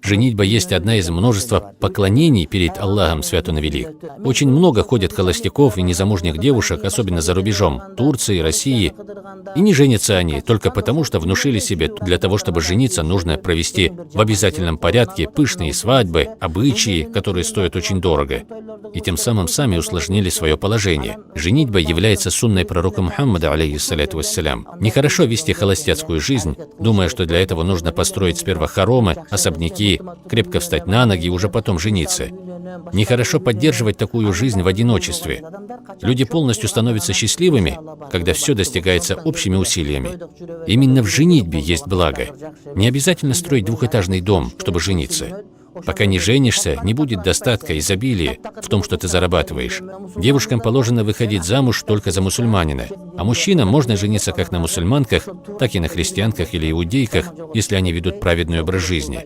Женитьба есть одна из множества поклонений перед Аллахом Свят Он и Велик. Очень много ходят холостяков и незамужних девушек, особенно за рубежом, Турции, России. И не женятся они только потому, что внушили себе, для того, чтобы жениться, нужно провести в обязательном порядке пышные свадьбы, обычаи, которые стоят очень дорого. И тем самым сами усложнили свое положение. Женитьба является сунной пророка Мухаммада, алейхиссаляту вассалям. Нехорошо вести холостяцкую жизнь, думая, что для этого нужно построить сперва хоромы, особняки, крепко встать на ноги и уже потом жениться. Нехорошо поддерживать такую жизнь в одиночестве. Люди полностью становятся счастливыми, когда все достигается общими усилиями. Именно в женитьбе есть благо. Не обязательно строить двухэтажный дом, чтобы жениться. Пока не женишься, не будет достатка, изобилия в том, что ты зарабатываешь. Девушкам положено выходить замуж только за мусульманина, а мужчинам можно жениться как на мусульманках, так и на христианках или иудейках, если они ведут праведный образ жизни.